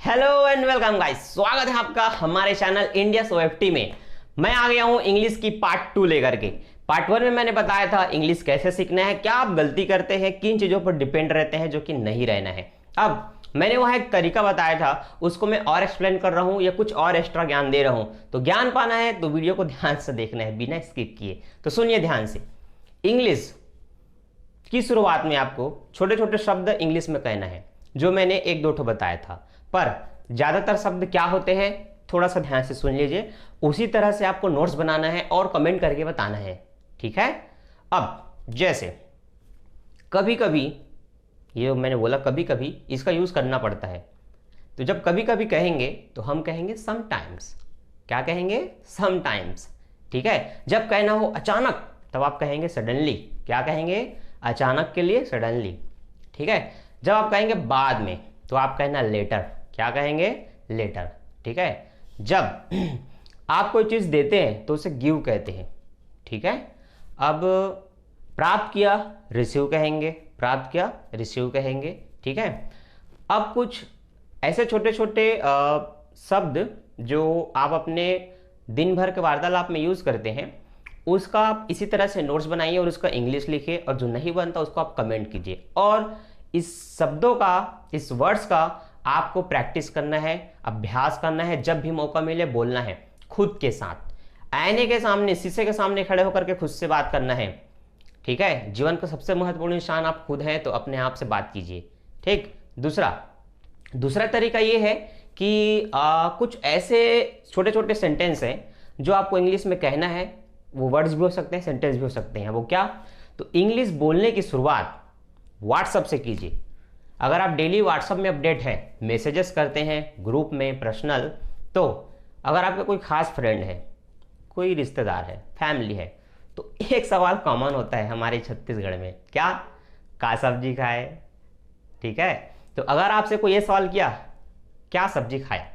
Hello and welcome guys, स्वागत है आपका हमारे चैनल इंडिया OFT में। मैं आ गया हूं इंग्लिश की पार्ट 2 लेकर के। पार्ट 1 में मैंने बताया था इंग्लिश कैसे सीखना है, क्या आप गलती करते हैं, किन चीज़ों पर डिपेंड रहते हैं जो कि नहीं रहना है। अब मैंने वहाँ एक तरीका बताया था, उसको मैं और एक्सप्लेन कर रहा हूँ या कुछ और एक्स्ट्रा ज्ञान दे रहा हूँ। तो ज्ञान पाना है तो वीडियो को ध्यान से देखना है बिना स्किप किए। तो सुनिए ध्यान से। इंग्लिश की शुरुआत में आपको छोटे छोटे शब्द इंग्लिश में कहना है, जो मैंने एक दो ठो बताया था। पर ज़्यादातर शब्द क्या होते हैं, थोड़ा सा ध्यान से सुन लीजिए। उसी तरह से आपको नोट्स बनाना है और कमेंट करके बताना है, ठीक है। अब जैसे कभी कभी, ये मैंने बोला कभी कभी, इसका यूज़ करना पड़ता है। तो जब कभी कभी कहेंगे तो हम कहेंगे समटाइम्स। क्या कहेंगे? समटाइम्स, ठीक है। जब कहना हो अचानक तब आप कहेंगे सडनली। क्या कहेंगे? अचानक के लिए सडनली, ठीक है। जब आप कहेंगे बाद में तो आप कहना लेटर। क्या कहेंगे? लेटर, ठीक है। जब आप कोई चीज़ देते हैं तो उसे गिव कहते हैं, ठीक है। अब प्राप्त किया रिसीव कहेंगे, प्राप्त किया रिसीव कहेंगे, ठीक है। अब कुछ ऐसे छोटे छोटे शब्द जो आप अपने दिन भर के वार्तालाप में यूज़ करते हैं, उसका आप इसी तरह से नोट्स बनाइए और उसका इंग्लिश लिखिए, और जो नहीं बनता उसको आप कमेंट कीजिए। और इस शब्दों का, इस वर्ड्स का आपको प्रैक्टिस करना है, अभ्यास करना है। जब भी मौका मिले बोलना है खुद के साथ, आईने के सामने, शीशे के सामने खड़े होकर के खुद से बात करना है, ठीक है। जीवन का सबसे महत्वपूर्ण इंसान आप खुद हैं, तो अपने आप से बात कीजिए, ठीक। दूसरा तरीका ये है कि कुछ ऐसे छोटे छोटे सेंटेंस हैं जो आपको इंग्लिश में कहना है। वो वर्ड्स भी हो सकते हैं, सेंटेंस भी हो सकते हैं। वो क्या? तो इंग्लिश बोलने की शुरुआत व्हाट्सएप से कीजिए। अगर आप डेली व्हाट्सएप में अपडेट है, मैसेजेस करते हैं ग्रुप में, पर्सनल, तो अगर आपका कोई खास फ्रेंड है, कोई रिश्तेदार है, फैमिली है, तो एक सवाल कॉमन होता है हमारे छत्तीसगढ़ में, क्या? का सब्जी खाए, ठीक है। तो अगर आपसे कोई ये सवाल किया क्या सब्जी खाए,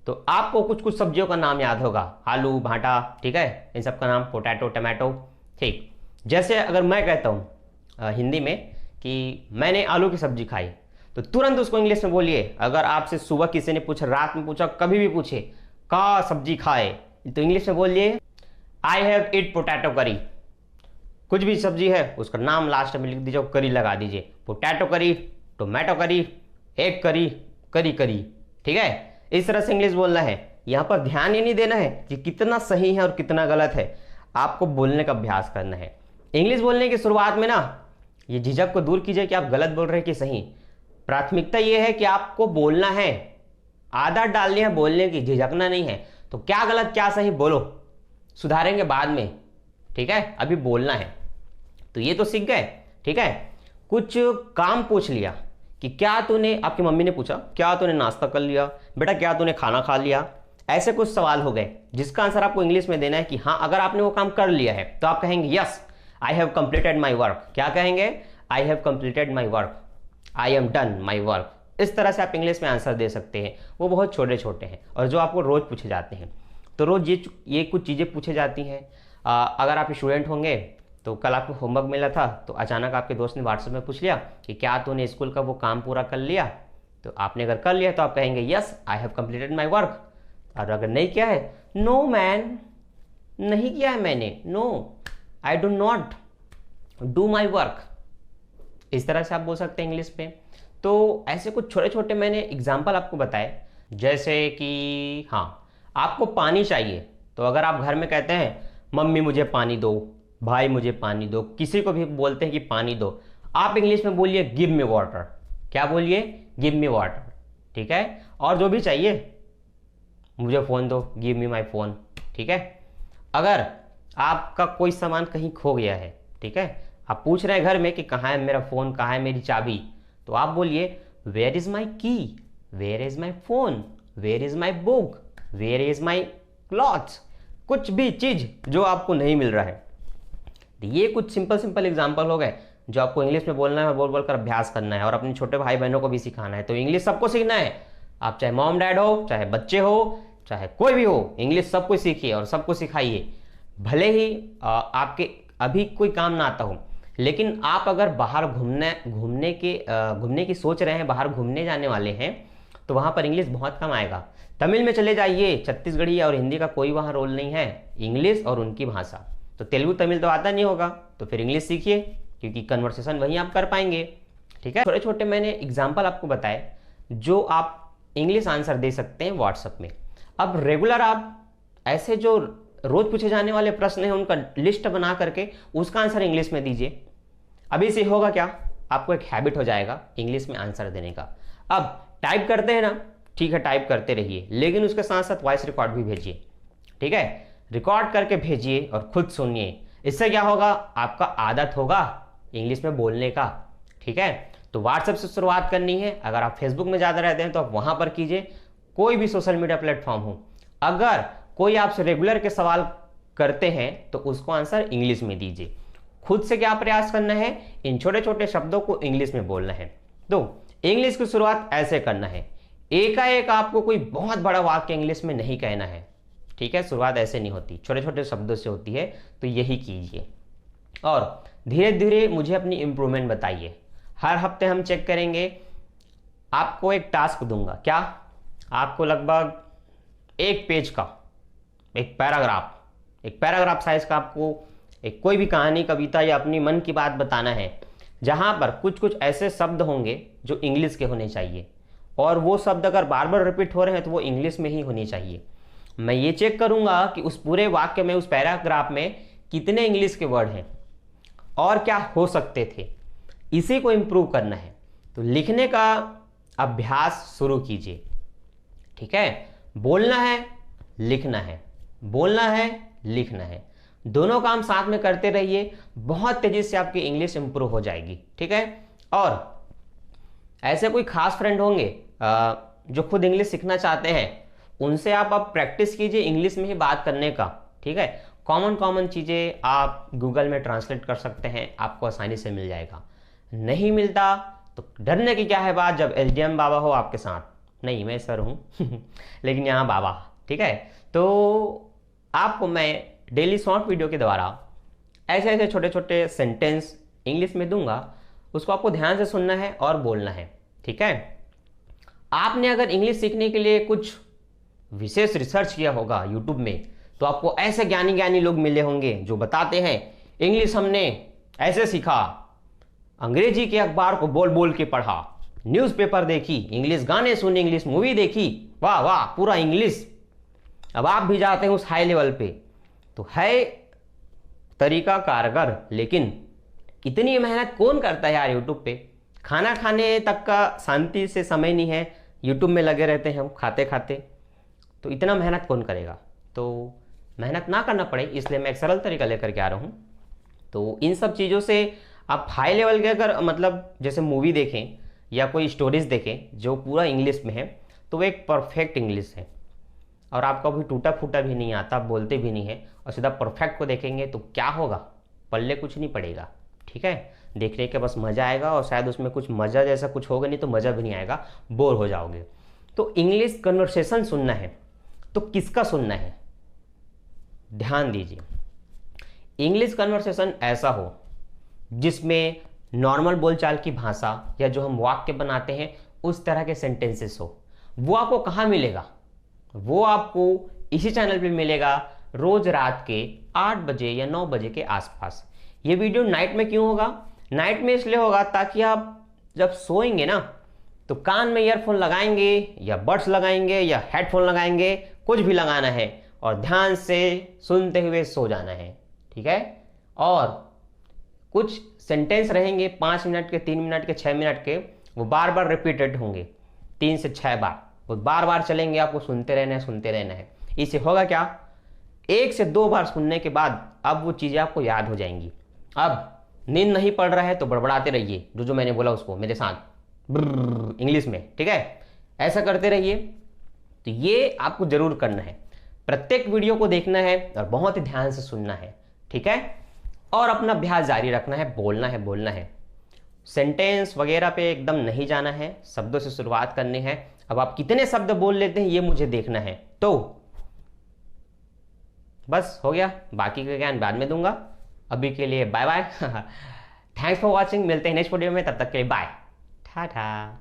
तो आपको कुछ कुछ सब्जियों का नाम याद होगा, आलू, भाटा, ठीक है, इन सब का नाम, पोटैटो, टमाटो, ठीक। जैसे अगर मैं कहता हूँ हिंदी में कि मैंने आलू की सब्जी खाई, तो तुरंत उसको इंग्लिश में बोलिए। अगर आपसे सुबह किसी ने पूछा, रात में पूछा, कभी भी पूछे का सब्जी खाए, तो इंग्लिश में बोलिए आई हैव ईट पोटैटो करी। कुछ भी सब्जी है उसका नाम लास्ट में लिख दीजिए, करी लगा दीजिए, पोटैटो करी, टोमेटो करी, एग करी, करी करी, ठीक है। इस तरह से इंग्लिश बोलना है। यहाँ पर ध्यान ये नहीं देना है कि कितना सही है और कितना गलत है, आपको बोलने का अभ्यास करना है। इंग्लिश बोलने की शुरुआत में ना ये झिझक को दूर कीजिए कि आप गलत बोल रहे हैं कि सही। प्राथमिकता ये है कि आपको बोलना है, आदत डालनी है बोलने की, झिझकना नहीं है। तो क्या गलत क्या सही बोलो, सुधारेंगे बाद में, ठीक है। अभी बोलना है। तो ये तो सीख गए, ठीक है। कुछ काम पूछ लिया कि क्या तूने, आपकी मम्मी ने पूछा क्या तूने नाश्ता कर लिया, बेटा क्या तूने खाना खा लिया। ऐसे कुछ सवाल हो गए जिसका आंसर आपको इंग्लिश में देना है कि हाँ, अगर आपने वो काम कर लिया है तो आप कहेंगे yes I have completed my work. क्या कहेंगे? I have completed my work, I am done my work. इस तरह से आप इंग्लिश में आंसर दे सकते हैं। वो बहुत छोटे छोटे हैं और जो आपको रोज़ पूछे जाते हैं। तो रोज़ ये कुछ चीज़ें पूछे जाती हैं। अगर आप स्टूडेंट होंगे तो कल आपको होमवर्क मिला था, तो अचानक आपके दोस्त ने व्हाट्सएप में पूछ लिया कि क्या तूने स्कूल का वो काम पूरा कर लिया, तो आपने अगर कर लिया तो आप कहेंगे yes I have completed my work. और अगर नहीं किया है, नो मैन, नहीं किया है मैंने, no I do not do my work. इस तरह से आप बोल सकते हैं इंग्लिश में। तो ऐसे कुछ छोटे छोटे मैंने एग्जाम्पल आपको बताए। जैसे कि हाँ, आपको पानी चाहिए, तो अगर आप घर में कहते हैं मम्मी मुझे पानी दो, भाई मुझे पानी दो, किसी को भी बोलते हैं कि पानी दो, आप इंग्लिश में बोलिए गिव मी वाटर। क्या बोलिए? गिव मी वाटर, ठीक है। और जो भी चाहिए, मुझे फ़ोन दो, गिव मी माई फ़ोन, ठीक है। अगर आपका कोई सामान कहीं खो गया है, ठीक है, आप पूछ रहे हैं घर में कि कहाँ है मेरा फ़ोन, कहाँ है मेरी चाबी, तो आप बोलिए where is my key, where is my phone, where is my book, where is my clothes. कुछ भी चीज़ जो आपको नहीं मिल रहा है। ये कुछ सिंपल एग्जाम्पल हो गए जो आपको इंग्लिश में बोलना है, बोल बोल कर अभ्यास करना है और अपने छोटे भाई बहनों को भी सिखाना है। तो इंग्लिश सबको सीखना है, आप चाहे मॉम डैड हो, चाहे बच्चे हो, चाहे कोई भी हो, इंग्लिश सबको सीखिए और सबको सिखाइए। भले ही आपके अभी कोई काम ना आता हो, लेकिन आप अगर बाहर घूमने की सोच रहे हैं, बाहर घूमने जाने वाले हैं, तो वहाँ पर इंग्लिश बहुत कम आएगा। तमिल में चले जाइए, छत्तीसगढ़ी और हिंदी का कोई वहाँ रोल नहीं है, इंग्लिश और उनकी भाषा। तो तेलुगु तमिल तो आता नहीं होगा, तो फिर इंग्लिश सीखिए, क्योंकि कन्वर्सेशन वहीं आप कर पाएंगे। ठीक है, छोटे छोटे मैंने एग्जाम्पल आपको बताए जो आप इंग्लिश आंसर दे सकते हैं व्हाट्सएप में। अब रेगुलर आप ऐसे जो रोज पूछे जाने वाले प्रश्न हैं उनका लिस्ट बना करके उसका आंसर इंग्लिश में दीजिए। अभी से होगा क्या, आपको एक हैबिट हो जाएगा इंग्लिश में आंसर देने का। अब टाइप करते हैं ना, ठीक है टाइप करते रहिए, लेकिन उसके साथ साथ वॉइस रिकॉर्ड भी भेजिए। ठीक है, रिकॉर्ड करके भेजिए और खुद सुनिए। इससे क्या होगा, आपका आदत होगा इंग्लिश में बोलने का। ठीक है, तो व्हाट्सएप से शुरुआत करनी है। अगर आप फेसबुक में ज़्यादा रहते हैं तो आप वहाँ पर कीजिए, कोई भी सोशल मीडिया प्लेटफॉर्म हो। अगर कोई आपसे रेगुलर के सवाल करते हैं तो उसको आंसर इंग्लिश में दीजिए। खुद से क्या प्रयास करना है, इन छोटे छोटे शब्दों को इंग्लिश में बोलना है। तो इंग्लिश की शुरुआत ऐसे करना है, एकाएक आपको कोई बहुत बड़ा वाक्य इंग्लिश में नहीं कहना है। ठीक है, शुरुआत ऐसे नहीं होती, छोटे छोटे शब्दों से होती है। तो यही कीजिए और धीरे धीरे मुझे अपनी इंप्रूवमेंट बताइए। हर हफ्ते हम चेक करेंगे। आपको एक टास्क दूंगा, क्या, आपको लगभग एक पेज का एक पैराग्राफ साइज का आपको एक कोई भी कहानी, कविता या अपनी मन की बात बताना है, जहां पर कुछ कुछ ऐसे शब्द होंगे जो इंग्लिश के होने चाहिए, और वो शब्द अगर बार बार रिपीट हो रहे हैं तो वो इंग्लिश में ही होनी चाहिए। मैं ये चेक करूंगा कि उस पूरे वाक्य में, उस पैराग्राफ में कितने इंग्लिश के वर्ड हैं और क्या हो सकते थे। इसी को इम्प्रूव करना है। तो लिखने का अभ्यास शुरू कीजिए। ठीक है, बोलना है, लिखना है, बोलना है, लिखना है, दोनों काम साथ में करते रहिए। बहुत तेजी से आपकी इंग्लिश इंप्रूव हो जाएगी। ठीक है, और ऐसे कोई खास फ्रेंड होंगे जो खुद इंग्लिश सीखना चाहते हैं, उनसे आप अब प्रैक्टिस कीजिए इंग्लिश में ही बात करने का। ठीक है, कॉमन चीज़ें आप गूगल में ट्रांसलेट कर सकते हैं, आपको आसानी से मिल जाएगा। नहीं मिलता तो डरने की क्या है बात, जब एसडीएम बाबा हो आपके साथ, नहीं मैं सर हूँ लेकिन यहाँ बाबा। ठीक है, तो आपको मैं डेली शॉर्ट वीडियो के द्वारा ऐसे ऐसे छोटे छोटे सेंटेंस इंग्लिश में दूंगा, उसको आपको ध्यान से सुनना है और बोलना है। ठीक है, आपने अगर इंग्लिश सीखने के लिए कुछ विशेष रिसर्च किया होगा यूट्यूब में, तो आपको ऐसे ज्ञानी लोग मिले होंगे जो बताते हैं इंग्लिश हमने ऐसे सीखा, अंग्रेजी के अखबार को बोल बोल के पढ़ा, न्यूज़पेपर देखी, इंग्लिश गाने सुने, इंग्लिश मूवी देखी, वाह वाह पूरा इंग्लिश। अब आप भी जाते हैं उस हाई लेवल पे, तो है तरीका कारगर, लेकिन इतनी मेहनत कौन करता है यार यूट्यूब पे। खाना खाने तक का शांति से समय नहीं है, यूट्यूब में लगे रहते हैं हम खाते खाते, तो इतना मेहनत कौन करेगा। तो मेहनत ना करना पड़े, इसलिए मैं एक सरल तरीका लेकर के आ रहा हूँ। तो इन सब चीज़ों से आप हाई लेवल के अगर मतलब जैसे मूवी देखें या कोई स्टोरीज देखें जो पूरा इंग्लिश में है, तो वो एक परफेक्ट इंग्लिश है और आपका भी टूटा फूटा भी नहीं आता, आप बोलते भी नहीं है, और सीधा परफेक्ट को देखेंगे तो क्या होगा, पल्ले कुछ नहीं पड़ेगा। ठीक है, देखने के बस मज़ा आएगा, और शायद उसमें कुछ मज़ा जैसा कुछ होगा नहीं तो मज़ा भी नहीं आएगा, बोर हो जाओगे। तो इंग्लिश कन्वर्सेशन सुनना है तो किसका सुनना है, ध्यान दीजिए। इंग्लिश कन्वर्सेशन ऐसा हो जिसमें नॉर्मल बोलचाल की भाषा या जो हम वाक्य बनाते हैं उस तरह के सेंटेंसेस हो। वो आपको कहाँ मिलेगा, वो आपको इसी चैनल पे मिलेगा रोज रात के 8 बजे या 9 बजे के आसपास। ये वीडियो नाइट में क्यों होगा, नाइट में इसलिए होगा ताकि आप जब सोएंगे ना तो कान में ईयरफोन लगाएंगे या बड्स लगाएंगे या हेडफोन लगाएंगे, कुछ भी लगाना है और ध्यान से सुनते हुए सो जाना है। ठीक है, और कुछ सेंटेंस रहेंगे 5 मिनट के, 3 मिनट के, 6 मिनट के, वो बार बार रिपीटेड होंगे 3 से 6 बार, वो बार बार चलेंगे, आपको सुनते रहना है। इससे होगा क्या, 1 से 2 बार सुनने के बाद अब वो चीज़ें आपको याद हो जाएंगी। अब नींद नहीं पड़ रहा है तो बड़बड़ाते रहिए, जो मैंने बोला उसको मेरे साथ इंग्लिश में। ठीक है, ऐसा करते रहिए। तो ये आपको जरूर करना है, प्रत्येक वीडियो को देखना है और बहुत ही ध्यान से सुनना है। ठीक है, और अपना अभ्यास जारी रखना है, बोलना है। सेंटेंस वगैरह पे एकदम नहीं जाना है, शब्दों से शुरुआत करनी है। अब आप कितने शब्द बोल लेते हैं ये मुझे देखना है। तो बस हो गया, बाकी का ज्ञान बाद में दूंगा। अभी के लिए bye bye thanks for watching, मिलते हैं नेक्स्ट वीडियो में, तब तक के लिए बाय, टाटा।